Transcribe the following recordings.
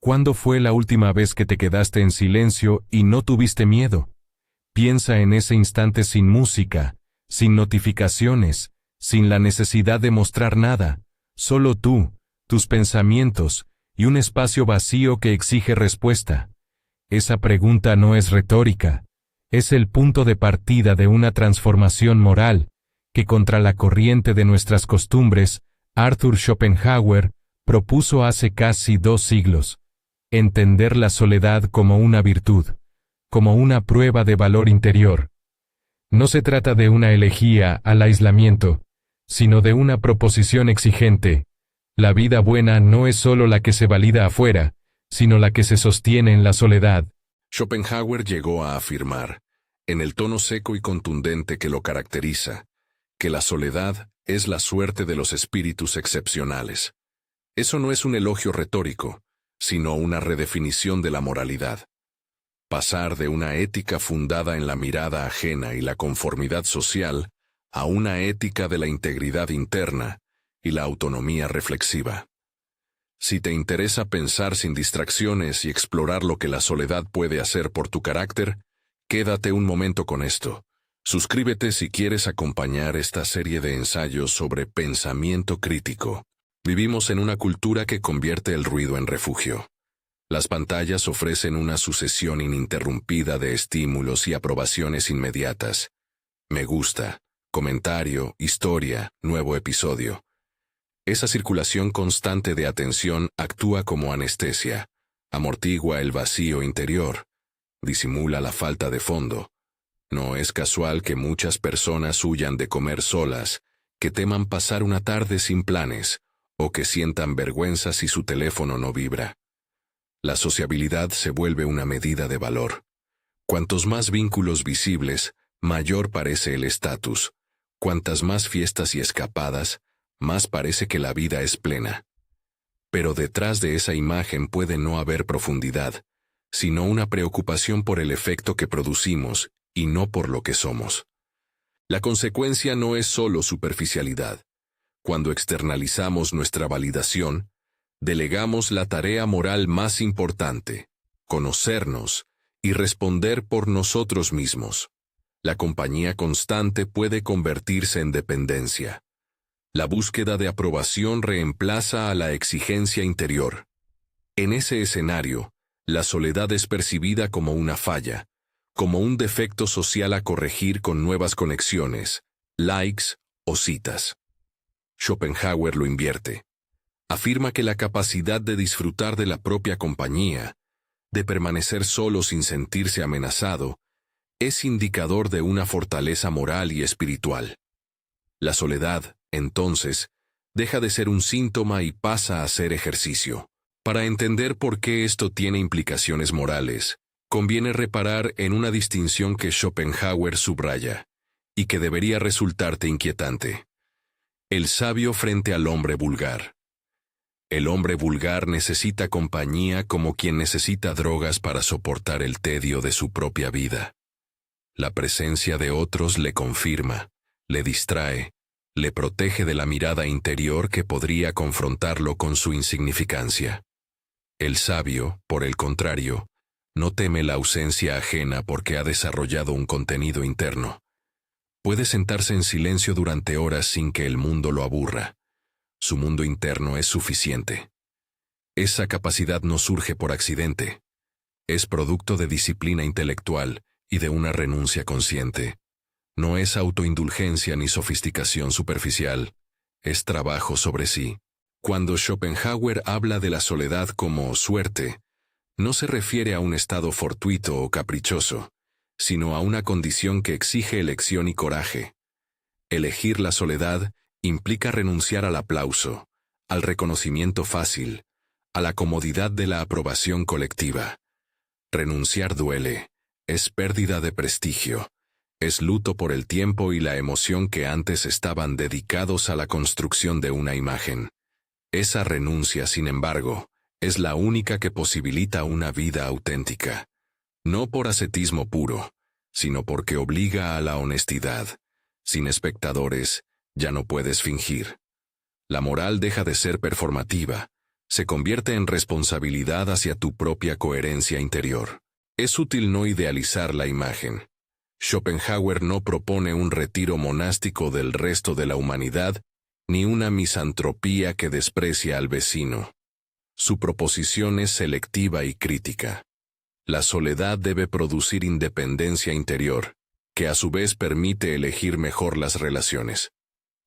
¿Cuándo fue la última vez que te quedaste en silencio y no tuviste miedo? Piensa en ese instante sin música, sin notificaciones, sin la necesidad de mostrar nada, solo tú, tus pensamientos, y un espacio vacío que exige respuesta. Esa pregunta no es retórica, es el punto de partida de una transformación moral, que contra la corriente de nuestras costumbres, Arthur Schopenhauer propuso hace casi 2 siglos. Entender la soledad como una virtud, como una prueba de valor interior. No se trata de una elegía al aislamiento, sino de una proposición exigente. La vida buena no es solo la que se valida afuera, sino la que se sostiene en la soledad. Schopenhauer llegó a afirmar, en el tono seco y contundente que lo caracteriza, que la soledad es la suerte de los espíritus excepcionales. Eso no es un elogio retórico, sino una redefinición de la moralidad. Pasar de una ética fundada en la mirada ajena y la conformidad social a una ética de la integridad interna y la autonomía reflexiva. Si te interesa pensar sin distracciones y explorar lo que la soledad puede hacer por tu carácter, quédate un momento con esto. Suscríbete si quieres acompañar esta serie de ensayos sobre pensamiento crítico. Vivimos en una cultura que convierte el ruido en refugio. Las pantallas ofrecen una sucesión ininterrumpida de estímulos y aprobaciones inmediatas. Me gusta, comentario, historia, nuevo episodio. Esa circulación constante de atención actúa como anestesia, amortigua el vacío interior, disimula la falta de fondo. No es casual que muchas personas huyan de comer solas, que teman pasar una tarde sin planes, o que sientan vergüenza si su teléfono no vibra. La sociabilidad se vuelve una medida de valor. Cuantos más vínculos visibles, mayor parece el estatus. Cuantas más fiestas y escapadas, más parece que la vida es plena. Pero detrás de esa imagen puede no haber profundidad, sino una preocupación por el efecto que producimos y no por lo que somos. La consecuencia no es solo superficialidad. Cuando externalizamos nuestra validación, delegamos la tarea moral más importante, conocernos y responder por nosotros mismos. La compañía constante puede convertirse en dependencia. La búsqueda de aprobación reemplaza a la exigencia interior. En ese escenario, la soledad es percibida como una falla, como un defecto social a corregir con nuevas conexiones, likes o citas. Schopenhauer lo invierte. Afirma que la capacidad de disfrutar de la propia compañía, de permanecer solo sin sentirse amenazado, es indicador de una fortaleza moral y espiritual. La soledad, entonces, deja de ser un síntoma y pasa a ser ejercicio. Para entender por qué esto tiene implicaciones morales, conviene reparar en una distinción que Schopenhauer subraya, y que debería resultarte inquietante. El sabio frente al hombre vulgar. El hombre vulgar necesita compañía como quien necesita drogas para soportar el tedio de su propia vida. La presencia de otros le confirma, le distrae, le protege de la mirada interior que podría confrontarlo con su insignificancia. El sabio, por el contrario, no teme la ausencia ajena porque ha desarrollado un contenido interno. Puede sentarse en silencio durante horas sin que el mundo lo aburra. Su mundo interno es suficiente. Esa capacidad no surge por accidente. Es producto de disciplina intelectual y de una renuncia consciente. No es autoindulgencia ni sofisticación superficial. Es trabajo sobre sí. Cuando Schopenhauer habla de la soledad como suerte, no se refiere a un estado fortuito o caprichoso, sino a una condición que exige elección y coraje. Elegir la soledad implica renunciar al aplauso, al reconocimiento fácil, a la comodidad de la aprobación colectiva. Renunciar duele, es pérdida de prestigio, es luto por el tiempo y la emoción que antes estaban dedicados a la construcción de una imagen. Esa renuncia, sin embargo, es la única que posibilita una vida auténtica. No por ascetismo puro, sino porque obliga a la honestidad. Sin espectadores, ya no puedes fingir. La moral deja de ser performativa, se convierte en responsabilidad hacia tu propia coherencia interior. Es útil no idealizar la imagen. Schopenhauer no propone un retiro monástico del resto de la humanidad, ni una misantropía que desprecia al vecino. Su proposición es selectiva y crítica. La soledad debe producir independencia interior, que a su vez permite elegir mejor las relaciones.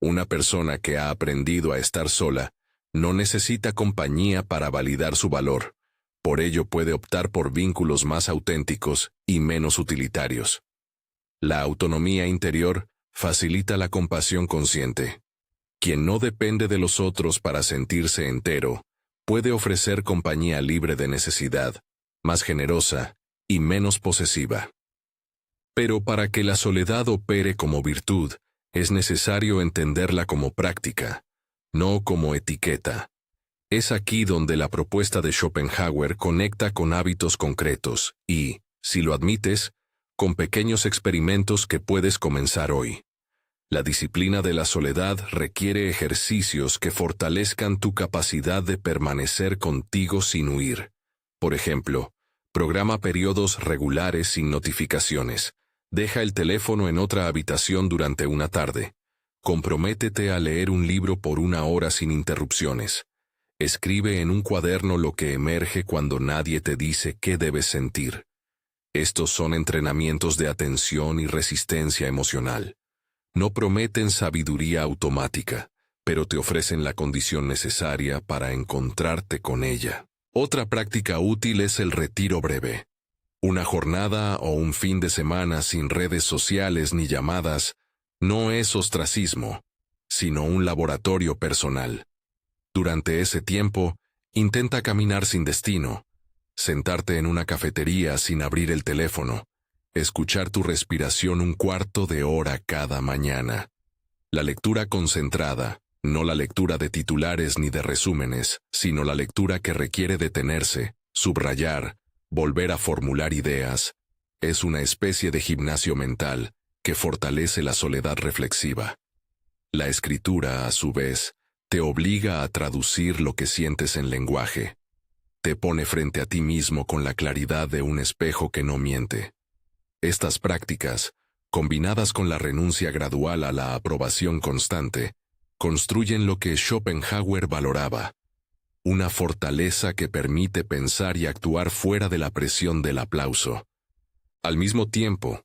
Una persona que ha aprendido a estar sola no necesita compañía para validar su valor, por ello puede optar por vínculos más auténticos y menos utilitarios. La autonomía interior facilita la compasión consciente. Quien no depende de los otros para sentirse entero, puede ofrecer compañía libre de necesidad, más generosa y menos posesiva. Pero para que la soledad opere como virtud, es necesario entenderla como práctica, no como etiqueta. Es aquí donde la propuesta de Schopenhauer conecta con hábitos concretos y, si lo admites, con pequeños experimentos que puedes comenzar hoy. La disciplina de la soledad requiere ejercicios que fortalezcan tu capacidad de permanecer contigo sin huir. Por ejemplo, programa periodos regulares sin notificaciones. Deja el teléfono en otra habitación durante una tarde. Comprométete a leer un libro por 1 hora sin interrupciones. Escribe en un cuaderno lo que emerge cuando nadie te dice qué debes sentir. Estos son entrenamientos de atención y resistencia emocional. No prometen sabiduría automática, pero te ofrecen la condición necesaria para encontrarte con ella. Otra práctica útil es el retiro breve. Una jornada o un fin de semana sin redes sociales ni llamadas no es ostracismo, sino un laboratorio personal. Durante ese tiempo, intenta caminar sin destino, sentarte en una cafetería sin abrir el teléfono, escuchar tu respiración 1/4 de hora cada mañana. La lectura concentrada, no la lectura de titulares ni de resúmenes, sino la lectura que requiere detenerse, subrayar, volver a formular ideas, es una especie de gimnasio mental que fortalece la soledad reflexiva. La escritura, a su vez, te obliga a traducir lo que sientes en lenguaje. Te pone frente a ti mismo con la claridad de un espejo que no miente. Estas prácticas, combinadas con la renuncia gradual a la aprobación constante, construyen lo que Schopenhauer valoraba: una fortaleza que permite pensar y actuar fuera de la presión del aplauso. Al mismo tiempo,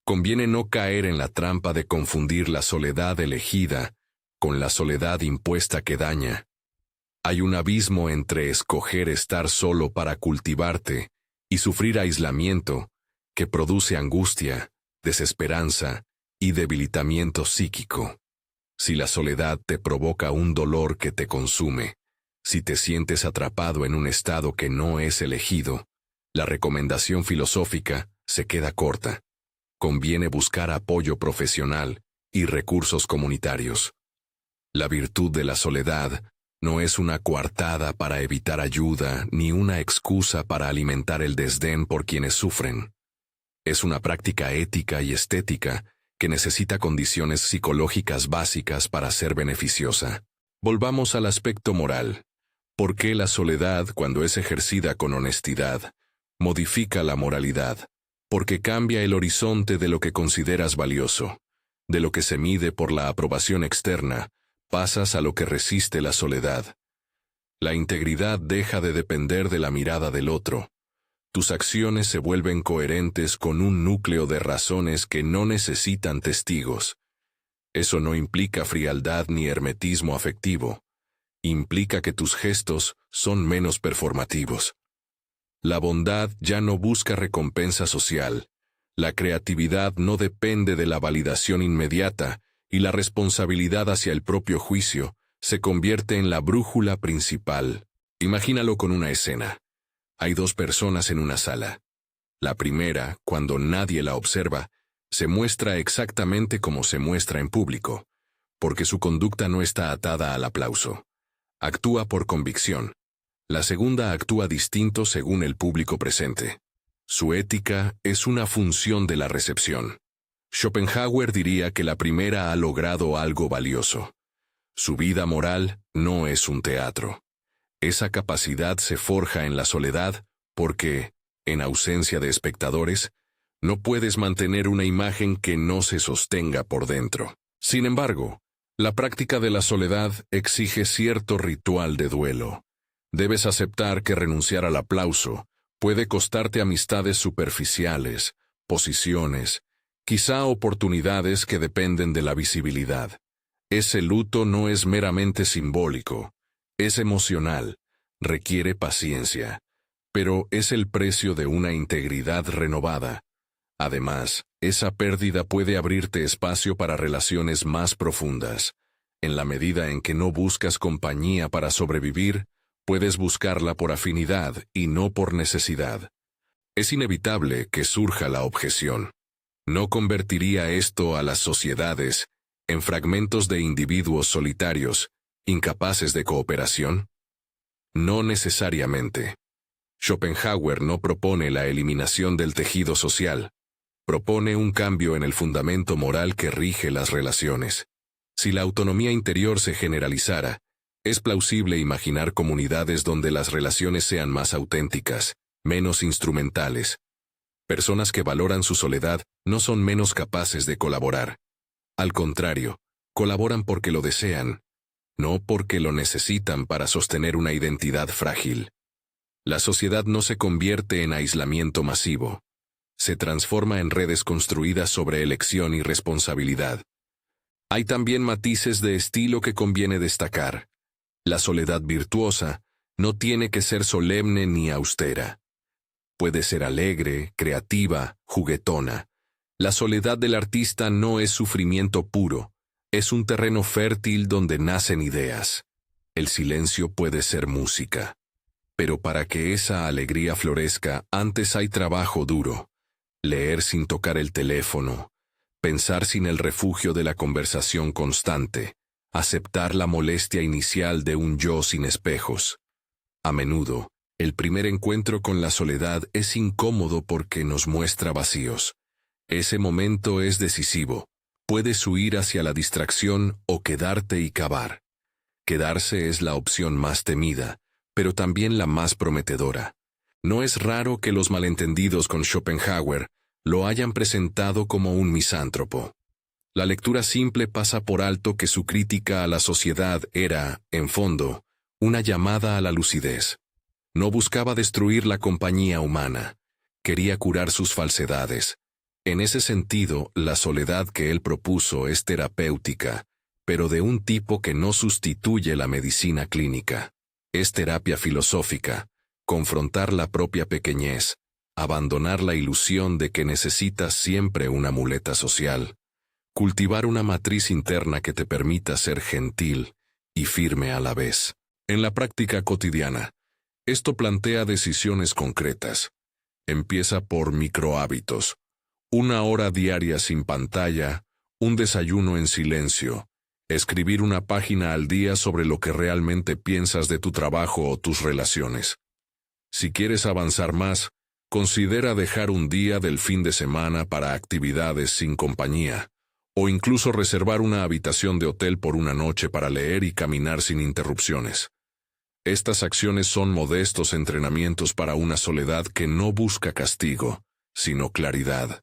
conviene no caer en la trampa de confundir la soledad elegida con la soledad impuesta que daña. Hay un abismo entre escoger estar solo para cultivarte y sufrir aislamiento, que produce angustia, desesperanza y debilitamiento psíquico. Si la soledad te provoca un dolor que te consume, si te sientes atrapado en un estado que no es elegido, la recomendación filosófica se queda corta. Conviene buscar apoyo profesional y recursos comunitarios. La virtud de la soledad no es una coartada para evitar ayuda ni una excusa para alimentar el desdén por quienes sufren. Es una práctica ética y estética que necesita condiciones psicológicas básicas para ser beneficiosa. Volvamos al aspecto moral. ¿Por qué la soledad, cuando es ejercida con honestidad, modifica la moralidad? Porque cambia el horizonte de lo que consideras valioso. De lo que se mide por la aprobación externa, pasas a lo que resiste la soledad. La integridad deja de depender de la mirada del otro. Tus acciones se vuelven coherentes con un núcleo de razones que no necesitan testigos. Eso no implica frialdad ni hermetismo afectivo. Implica que tus gestos son menos performativos. La bondad ya no busca recompensa social. La creatividad no depende de la validación inmediata, y la responsabilidad hacia el propio juicio se convierte en la brújula principal. Imagínalo con una escena. Hay 2 personas en una sala. La primera, cuando nadie la observa, se muestra exactamente como se muestra en público, porque su conducta no está atada al aplauso. Actúa por convicción. La segunda actúa distinto según el público presente. Su ética es una función de la recepción. Schopenhauer diría que la primera ha logrado algo valioso. Su vida moral no es un teatro. Esa capacidad se forja en la soledad porque, en ausencia de espectadores, no puedes mantener una imagen que no se sostenga por dentro. Sin embargo, la práctica de la soledad exige cierto ritual de duelo. Debes aceptar que renunciar al aplauso puede costarte amistades superficiales, posiciones, quizá oportunidades que dependen de la visibilidad. Ese luto no es meramente simbólico, es emocional, requiere paciencia, pero es el precio de una integridad renovada. Además, esa pérdida puede abrirte espacio para relaciones más profundas. En la medida en que no buscas compañía para sobrevivir, puedes buscarla por afinidad y no por necesidad. Es inevitable que surja la objeción. ¿No convertiría esto a las sociedades en fragmentos de individuos solitarios, incapaces de cooperación? No necesariamente. Schopenhauer no propone la eliminación del tejido social. Propone un cambio en el fundamento moral que rige las relaciones. Si la autonomía interior se generalizara, es plausible imaginar comunidades donde las relaciones sean más auténticas, menos instrumentales. Personas que valoran su soledad no son menos capaces de colaborar. Al contrario, colaboran porque lo desean, no porque lo necesitan para sostener una identidad frágil. La sociedad no se convierte en aislamiento masivo. Se transforma en redes construidas sobre elección y responsabilidad. Hay también matices de estilo que conviene destacar. La soledad virtuosa no tiene que ser solemne ni austera. Puede ser alegre, creativa, juguetona. La soledad del artista no es sufrimiento puro, es un terreno fértil donde nacen ideas. El silencio puede ser música. Pero para que esa alegría florezca, antes hay trabajo duro. Leer sin tocar el teléfono, pensar sin el refugio de la conversación constante, aceptar la molestia inicial de un yo sin espejos. A menudo, el primer encuentro con la soledad es incómodo porque nos muestra vacíos. Ese momento es decisivo. Puedes huir hacia la distracción o quedarte y cavar. Quedarse es la opción más temida, pero también la más prometedora. No es raro que los malentendidos con Schopenhauer lo hayan presentado como un misántropo. La lectura simple pasa por alto que su crítica a la sociedad era, en fondo, una llamada a la lucidez. No buscaba destruir la compañía humana, quería curar sus falsedades. En ese sentido, la soledad que él propuso es terapéutica, pero de un tipo que no sustituye la medicina clínica. Es terapia filosófica, confrontar la propia pequeñez, abandonar la ilusión de que necesitas siempre una muleta social, cultivar una matriz interna que te permita ser gentil y firme a la vez. En la práctica cotidiana, esto plantea decisiones concretas. Empieza por microhábitos. 1 hora diaria sin pantalla, un desayuno en silencio, escribir una página al día sobre lo que realmente piensas de tu trabajo o tus relaciones. Si quieres avanzar más, considera dejar un día del fin de semana para actividades sin compañía, o incluso reservar una habitación de hotel por una noche para leer y caminar sin interrupciones. Estas acciones son modestos entrenamientos para una soledad que no busca castigo, sino claridad.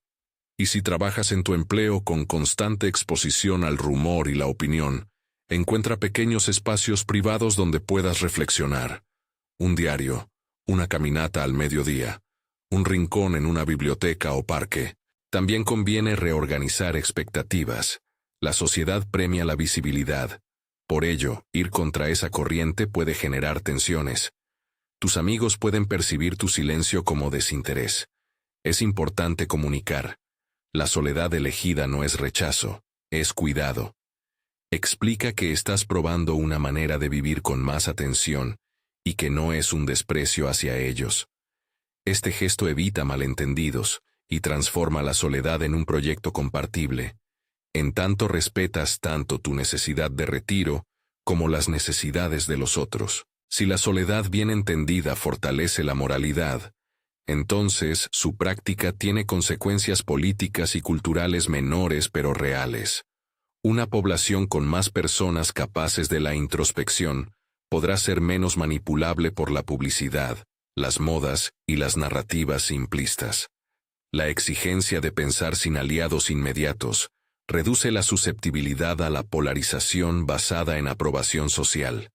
Y si trabajas en tu empleo con constante exposición al rumor y la opinión, encuentra pequeños espacios privados donde puedas reflexionar. Un diario, una caminata al mediodía, un rincón en una biblioteca o parque. También conviene reorganizar expectativas. La sociedad premia la visibilidad. Por ello, ir contra esa corriente puede generar tensiones. Tus amigos pueden percibir tu silencio como desinterés. Es importante comunicar. La soledad elegida no es rechazo, es cuidado. Explica que estás probando una manera de vivir con más atención y que no es un desprecio hacia ellos. Este gesto evita malentendidos y transforma la soledad en un proyecto compartible. En tanto respetas tanto tu necesidad de retiro como las necesidades de los otros. Si la soledad bien entendida fortalece la moralidad, entonces su práctica tiene consecuencias políticas y culturales menores pero reales. Una población con más personas capaces de la introspección podrá ser menos manipulable por la publicidad, las modas y las narrativas simplistas. La exigencia de pensar sin aliados inmediatos reduce la susceptibilidad a la polarización basada en aprobación social.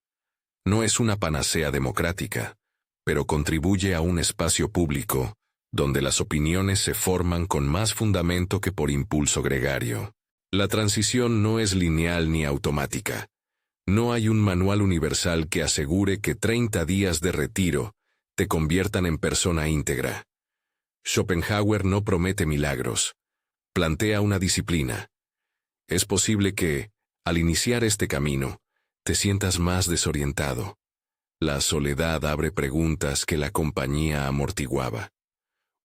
No es una panacea democrática, pero contribuye a un espacio público donde las opiniones se forman con más fundamento que por impulso gregario. La transición no es lineal ni automática. No hay un manual universal que asegure que 30 días de retiro te conviertan en persona íntegra. Schopenhauer no promete milagros. Plantea una disciplina. Es posible que, al iniciar este camino, te sientas más desorientado. La soledad abre preguntas que la compañía amortiguaba.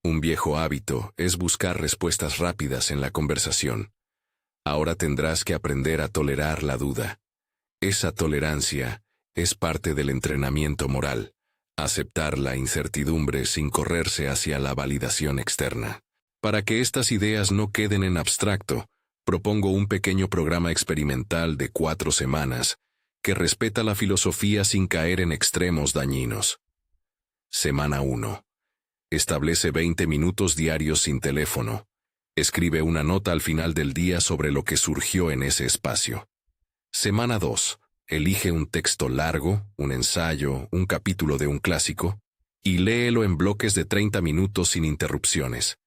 Un viejo hábito es buscar respuestas rápidas en la conversación. Ahora tendrás que aprender a tolerar la duda. Esa tolerancia es parte del entrenamiento moral. Aceptar la incertidumbre sin correrse hacia la validación externa. Para que estas ideas no queden en abstracto, propongo un pequeño programa experimental de 4 semanas que respeta la filosofía sin caer en extremos dañinos. Semana 1. Establece 20 minutos diarios sin teléfono. Escribe una nota al final del día sobre lo que surgió en ese espacio. Semana 2. Elige un texto largo, un ensayo, un capítulo de un clásico, y léelo en bloques de 30 minutos sin interrupciones.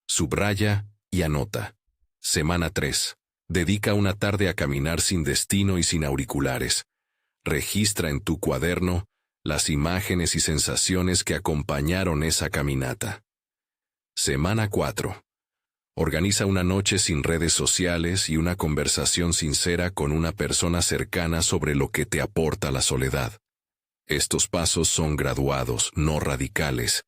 Subraya y anota. Semana 3. Dedica una tarde a caminar sin destino y sin auriculares. Registra en tu cuaderno las imágenes y sensaciones que acompañaron esa caminata. Semana 4. Organiza una noche sin redes sociales y una conversación sincera con una persona cercana sobre lo que te aporta la soledad. Estos pasos son graduados, no radicales,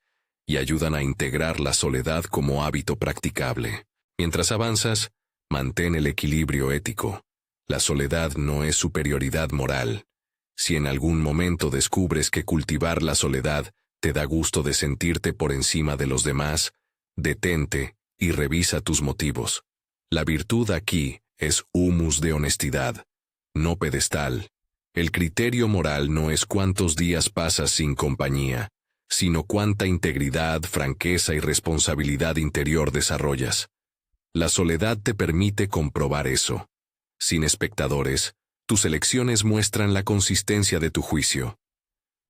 y ayudan a integrar la soledad como hábito practicable. Mientras avanzas, mantén el equilibrio ético. La soledad no es superioridad moral. Si en algún momento descubres que cultivar la soledad te da gusto de sentirte por encima de los demás, detente y revisa tus motivos. La virtud aquí es humus de honestidad, no pedestal. El criterio moral no es cuántos días pasas sin compañía, sino cuánta integridad, franqueza y responsabilidad interior desarrollas. La soledad te permite comprobar eso. Sin espectadores, tus elecciones muestran la consistencia de tu juicio.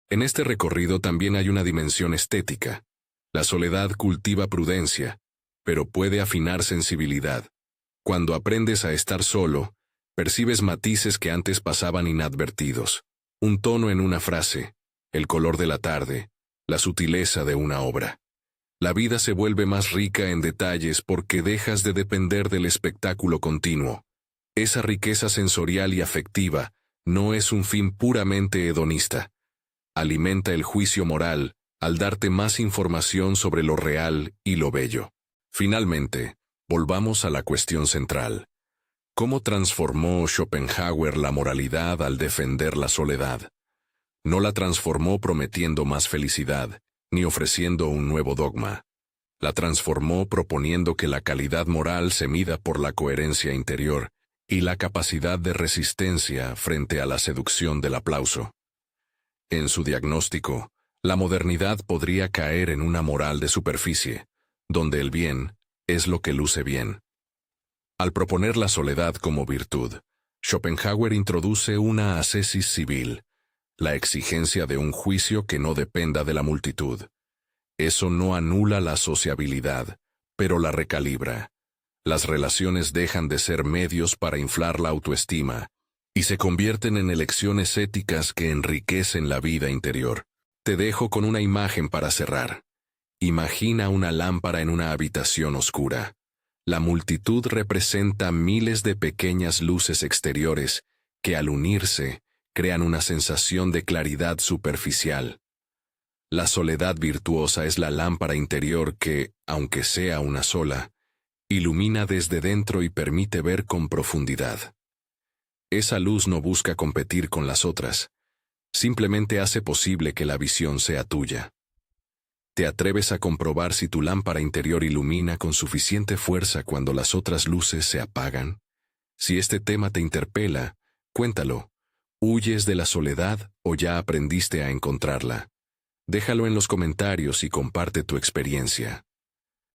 En este recorrido también hay una dimensión estética. La soledad cultiva prudencia, pero puede afinar sensibilidad. Cuando aprendes a estar solo, percibes matices que antes pasaban inadvertidos. Un tono en una frase, el color de la tarde, la sutileza de una obra. La vida se vuelve más rica en detalles porque dejas de depender del espectáculo continuo. Esa riqueza sensorial y afectiva no es un fin puramente hedonista. Alimenta el juicio moral al darte más información sobre lo real y lo bello. Finalmente, volvamos a la cuestión central. ¿Cómo transformó Schopenhauer la moralidad al defender la soledad? No la transformó prometiendo más felicidad, ni ofreciendo un nuevo dogma. La transformó proponiendo que la calidad moral se mida por la coherencia interior y la capacidad de resistencia frente a la seducción del aplauso. En su diagnóstico, la modernidad podría caer en una moral de superficie, donde el bien es lo que luce bien. Al proponer la soledad como virtud, Schopenhauer introduce una ascesis civil, la exigencia de un juicio que no dependa de la multitud. Eso no anula la sociabilidad, pero la recalibra. Las relaciones dejan de ser medios para inflar la autoestima y se convierten en elecciones éticas que enriquecen la vida interior. Te dejo con una imagen para cerrar. Imagina una lámpara en una habitación oscura. La multitud representa miles de pequeñas luces exteriores que al unirse crean una sensación de claridad superficial. La soledad virtuosa es la lámpara interior que, aunque sea una sola, ilumina desde dentro y permite ver con profundidad. Esa luz no busca competir con las otras, simplemente hace posible que la visión sea tuya. ¿Te atreves a comprobar si tu lámpara interior ilumina con suficiente fuerza cuando las otras luces se apagan? Si este tema te interpela, cuéntalo. ¿Huyes de la soledad o ya aprendiste a encontrarla? Déjalo en los comentarios y comparte tu experiencia.